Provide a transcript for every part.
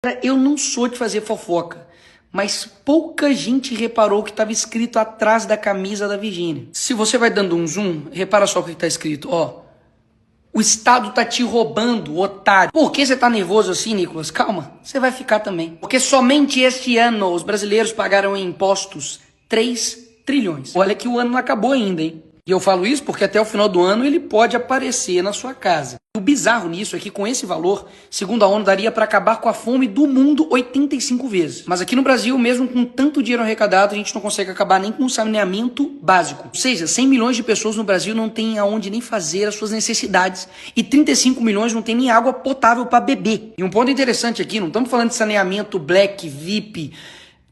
Eu não sou de fazer fofoca, mas pouca gente reparou o que estava escrito atrás da camisa da Virgínia. Se você vai dando um zoom, repara só o que está escrito, ó. O Estado tá te roubando, otário. Por que você tá nervoso assim, Nicolas? Calma, você vai ficar também. Porque somente este ano os brasileiros pagaram em impostos 3 trilhões. Olha que o ano não acabou ainda, hein? E eu falo isso porque até o final do ano ele pode aparecer na sua casa. O bizarro nisso é que com esse valor, segundo a ONU, daria para acabar com a fome do mundo 85 vezes. Mas aqui no Brasil, mesmo com tanto dinheiro arrecadado, a gente não consegue acabar nem com o saneamento básico. Ou seja, 100 milhões de pessoas no Brasil não têm aonde nem fazer as suas necessidades e 35 milhões não têm nem água potável para beber. E um ponto interessante aqui, não estamos falando de saneamento black, VIP,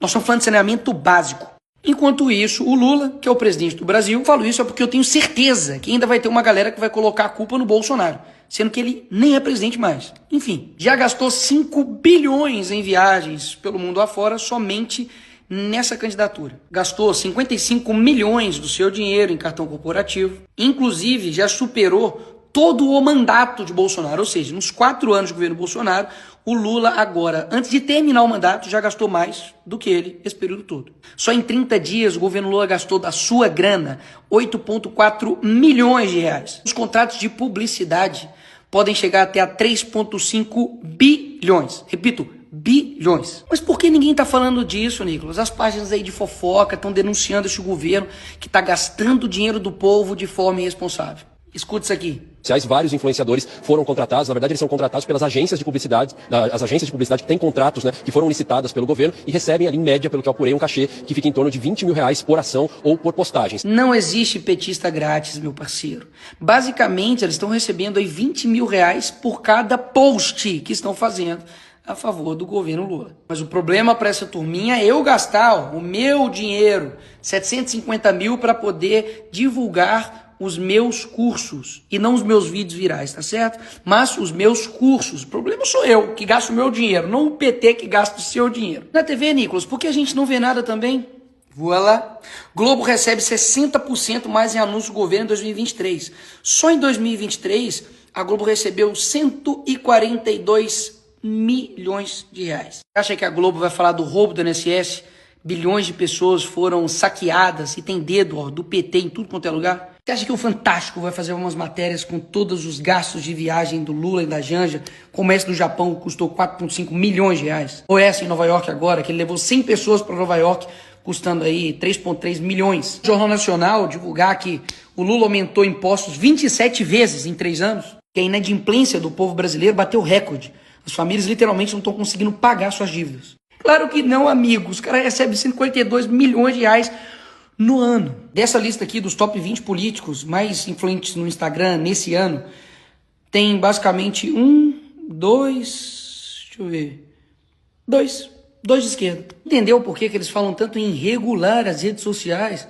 nós estamos falando de saneamento básico. Enquanto isso, o Lula, que é o presidente do Brasil, falo isso é porque eu tenho certeza que ainda vai ter uma galera que vai colocar a culpa no Bolsonaro, sendo que ele nem é presidente mais. Enfim, já gastou 5 bilhões em viagens pelo mundo afora somente nessa candidatura. Gastou 55 milhões do seu dinheiro em cartão corporativo, inclusive já superou todo o mandato de Bolsonaro, ou seja, nos 4 anos de governo Bolsonaro, o Lula agora, antes de terminar o mandato, já gastou mais do que ele esse período todo. Só em 30 dias o governo Lula gastou da sua grana 8,4 milhões de reais. Os contratos de publicidade podem chegar até a 3,5 bilhões. Repito, bilhões. Mas por que ninguém está falando disso, Nicolas? As páginas aí de fofoca estão denunciando esse governo que está gastando o dinheiro do povo de forma irresponsável. Escuta isso aqui. Vários influenciadores foram contratados, na verdade eles são contratados pelas agências de publicidade, as agências de publicidade que têm contratos, né, que foram licitadas pelo governo e recebem ali em média, pelo que eu apurei, um cachê que fica em torno de 20 mil reais por ação ou por postagens. Não existe petista grátis, meu parceiro. Basicamente eles estão recebendo aí 20 mil reais por cada post que estão fazendo a favor do governo Lula. Mas o problema para essa turminha é eu gastar o meu dinheiro, 750 mil, para poder divulgar os meus cursos e não os meus vídeos virais, tá certo? Mas os meus cursos. O problema sou eu que gasto o meu dinheiro, não o PT que gasta o seu dinheiro. Na TV, Nicolas, por que a gente não vê nada também? Voilá. Globo recebe 60% mais em anúncio do governo em 2023. Só em 2023, a Globo recebeu 142 milhões de reais. Acha que a Globo vai falar do roubo do INSS? Bilhões de pessoas foram saqueadas e tem dedo do PT em tudo quanto é lugar? Você acha que o Fantástico vai fazer umas matérias com todos os gastos de viagem do Lula e da Janja, como essa do Japão, que custou 4,5 milhões de reais? Ou essa em Nova York agora, que ele levou 100 pessoas para Nova York, custando aí 3,3 milhões. O Jornal Nacional divulgar que o Lula aumentou impostos 27 vezes em 3 anos, que a inadimplência do povo brasileiro bateu recorde. As famílias literalmente não estão conseguindo pagar suas dívidas. Claro que não, amigos. Os caras recebem 142 milhões de reais no ano. Dessa lista aqui dos top 20 políticos mais influentes no Instagram nesse ano, tem basicamente dois de esquerda. Entendeu por que eles falam tanto em regular as redes sociais?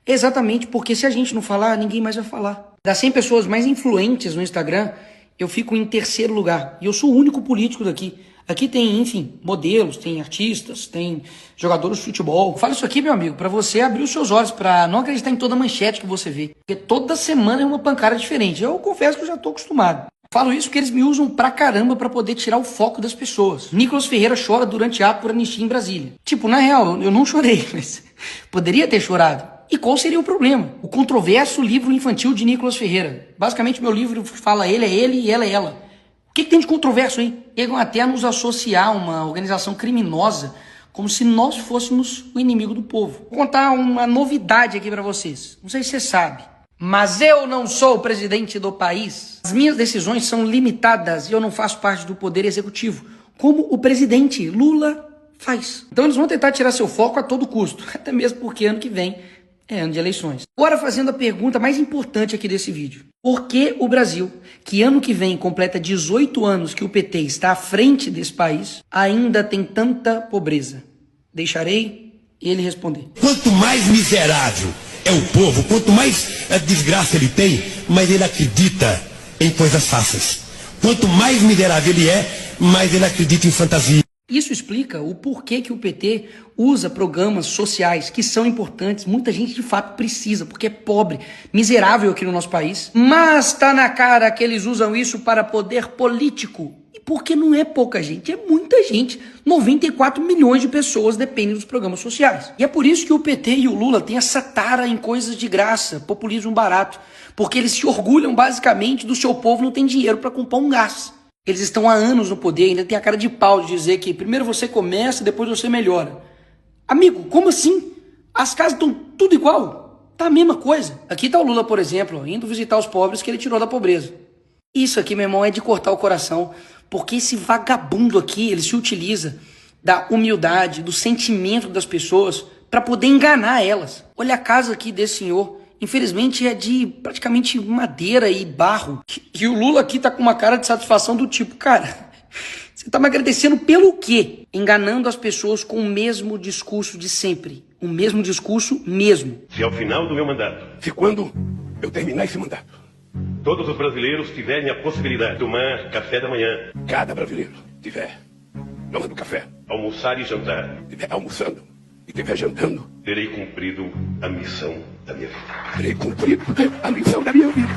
Exatamente porque se a gente não falar, ninguém mais vai falar. Das 100 pessoas mais influentes no Instagram, eu fico em 3º lugar. E eu sou o único político daqui. Aqui tem, enfim, modelos, tem artistas, tem jogadores de futebol. Falo isso aqui, meu amigo, para você abrir os seus olhos, para não acreditar em toda manchete que você vê. Porque toda semana é uma pancada diferente. Eu confesso que eu já tô acostumado. Falo isso porque eles me usam pra caramba pra poder tirar o foco das pessoas. Nicolas Ferreira chora durante ato por anistia em Brasília. Tipo, na real, eu não chorei, mas poderia ter chorado. E qual seria o problema? O controverso livro infantil de Nicolas Ferreira. Basicamente, meu livro fala ele é ele e ela é ela. O que tem de controverso aí? Chegam até a nos associar a uma organização criminosa, como se nós fôssemos o inimigo do povo. Vou contar uma novidade aqui pra vocês. Não sei se você sabe, mas eu não sou o presidente do país. As minhas decisões são limitadas e eu não faço parte do poder executivo, como o presidente Lula faz. Então eles vão tentar tirar seu foco a todo custo, até mesmo porque ano que vem é ano de eleições. Agora fazendo a pergunta mais importante aqui desse vídeo. Por que o Brasil, que ano que vem completa 18 anos que o PT está à frente desse país, ainda tem tanta pobreza? Deixarei ele responder. Quanto mais miserável é o povo, quanto mais desgraça ele tem, mais ele acredita em coisas fáceis. Quanto mais miserável ele é, mais ele acredita em fantasia. Isso explica o porquê que o PT usa programas sociais que são importantes, muita gente de fato precisa, porque é pobre, miserável aqui no nosso país, mas tá na cara que eles usam isso para poder político. E Porque não é pouca gente, é muita gente. 94 milhões de pessoas dependem dos programas sociais. E é por isso que o PT e o Lula têm essa tara em coisas de graça, populismo barato. Porque eles se orgulham basicamente do seu povo não tem dinheiro para comprar um gás. Eles estão há anos no poder, ainda tem a cara de pau de dizer que primeiro você começa, depois você melhora. Amigo, como assim? As casas estão tudo igual. Tá a mesma coisa. Aqui tá o Lula, por exemplo, indo visitar os pobres que ele tirou da pobreza. Isso aqui, meu irmão, é de cortar o coração. Porque esse vagabundo aqui, ele se utiliza da humildade, do sentimento das pessoas para poder enganar elas. Olha a casa aqui desse senhor. Infelizmente é de praticamente madeira e barro. E o Lula aqui tá com uma cara de satisfação do tipo, cara, você tá me agradecendo pelo quê? Enganando as pessoas com o mesmo discurso de sempre. O mesmo discurso mesmo. Se ao final do meu mandato, Se quando eu terminar esse mandato, todos os brasileiros tiverem a possibilidade de tomar café da manhã, cada brasileiro tiver tomando café, almoçar e jantar, tiver almoçando e tiver jantando, terei cumprido a missão da minha vida. terei cumprido a missão da minha vida.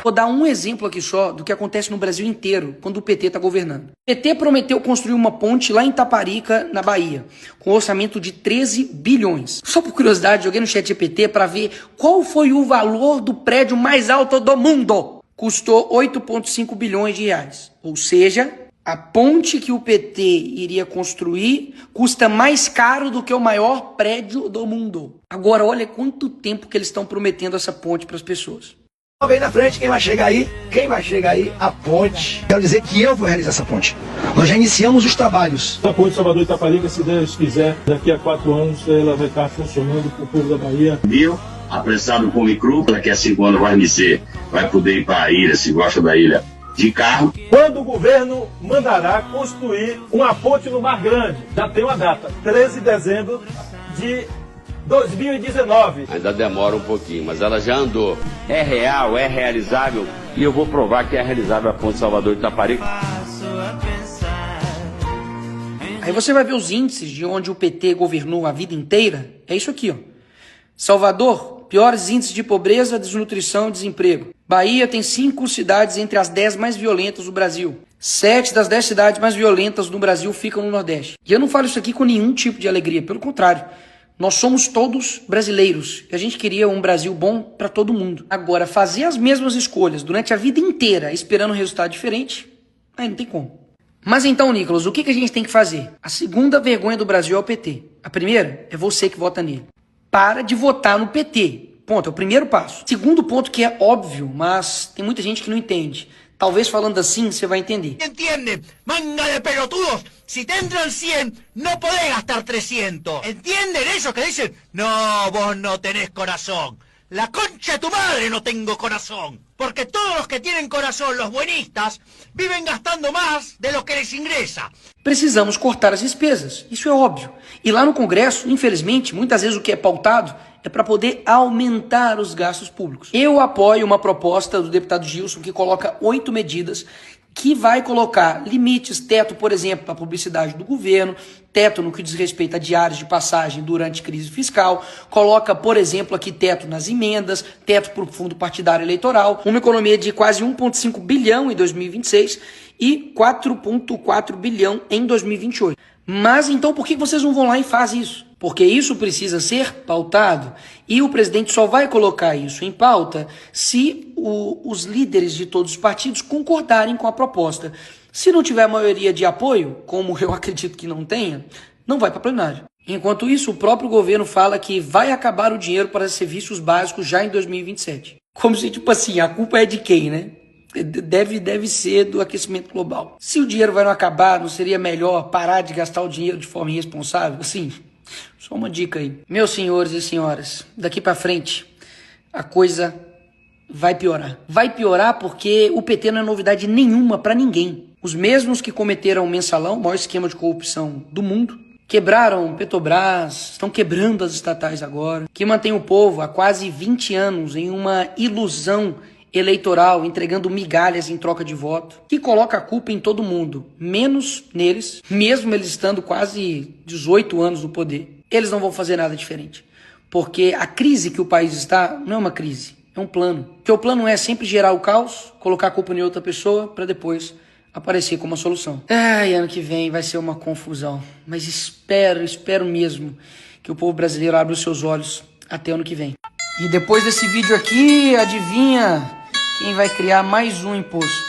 Vou dar um exemplo aqui só do que acontece no Brasil inteiro quando o PT está governando. O PT prometeu construir uma ponte lá em Taparica, na Bahia, com um orçamento de 13 bilhões. Só por curiosidade, joguei no chat GPT para ver qual foi o valor do prédio mais alto do mundo. Custou 8,5 bilhões de reais. Ou seja, a ponte que o PT iria construir custa mais caro do que o maior prédio do mundo. Agora, olha quanto tempo que eles estão prometendo essa ponte para as pessoas. Vem na frente, quem vai chegar aí? Quem vai chegar aí? A ponte. Quero dizer que eu vou realizar essa ponte. Nós já iniciamos os trabalhos. A ponte Salvador Itaparica, se Deus quiser, daqui a 4 anos ela vai estar funcionando para o povo da Bahia. Viu? Apressado com o micro, daqui a 5 anos vai poder ir para a ilha, se gosta da ilha, de carro. Quando o governo mandará construir uma ponte no Mar Grande, já tem uma data, 13 de dezembro de 2019. Ainda demora um pouquinho, mas ela já andou. É real, é realizável, e eu vou provar que é realizável a ponte Salvador Itaparica. Aí você vai ver os índices de onde o PT governou a vida inteira. É isso aqui, ó. Salvador, piores índices de pobreza, desnutrição e desemprego. Bahia tem 5 cidades entre as 10 mais violentas do Brasil. 7 das 10 cidades mais violentas do Brasil ficam no Nordeste. E eu não falo isso aqui com nenhum tipo de alegria, pelo contrário. Nós somos todos brasileiros e a gente queria um Brasil bom para todo mundo. Agora, fazer as mesmas escolhas durante a vida inteira esperando um resultado diferente, aí não tem como. Mas então, Nicolas, o que a gente tem que fazer? A segunda vergonha do Brasil é o PT. A primeira é você que vota nele. Para de votar no PT. Ponto, é o primeiro passo. Segundo ponto que é óbvio, mas tem muita gente que não entende. Talvez falando assim você vai entender. Entiende, manga de pelotudos. Si te entran 100, no podés gastar 300. ¿Entienden eso que dicen? No, vos no tenés corazón. La concha de tu madre no tengo corazón. Porque todos los que tienen corazón, los buenistas, viven gastando más de lo que les ingresa. Precisamos cortar as despesas, isso é óbvio. E lá no Congresso, infelizmente, muitas vezes o que é pautado é para poder aumentar os gastos públicos. Eu apoio uma proposta do deputado Gilson que coloca 8 medidas que vai colocar limites, teto, por exemplo, para a publicidade do governo, teto no que diz respeito a diários de passagem durante crise fiscal, coloca, por exemplo, aqui teto nas emendas, teto para o fundo partidário eleitoral, uma economia de quase 1,5 bilhão em 2026 e 4,4 bilhão em 2028. Mas então por que vocês não vão lá e fazem isso? Porque isso precisa ser pautado e o presidente só vai colocar isso em pauta se os líderes de todos os partidos concordarem com a proposta. Se não tiver maioria de apoio, como eu acredito que não tenha, não vai para plenário. Enquanto isso, o próprio governo fala que vai acabar o dinheiro para serviços básicos já em 2027. Como se, tipo assim, a culpa é de quem, né? Deve ser do aquecimento global. Se o dinheiro vai não acabar, não seria melhor parar de gastar o dinheiro de forma irresponsável? Assim, só uma dica aí. Meus senhores e senhoras, daqui pra frente, a coisa vai piorar. Vai piorar porque o PT não é novidade nenhuma pra ninguém. Os mesmos que cometeram o mensalão, o maior esquema de corrupção do mundo, quebraram Petrobras, estão quebrando as estatais agora, que mantém o povo há quase 20 anos em uma ilusão eleitoral, entregando migalhas em troca de voto, que coloca a culpa em todo mundo, menos neles, mesmo eles estando quase 18 anos no poder. Eles não vão fazer nada diferente, porque a crise que o país está não é uma crise, é um plano. Porque o plano é sempre gerar o caos, colocar a culpa em outra pessoa, para depois aparecer como uma solução. Ai, ano que vem vai ser uma confusão. Mas espero mesmo que o povo brasileiro abra os seus olhos até ano que vem. E depois desse vídeo aqui, adivinha quem vai criar mais um imposto?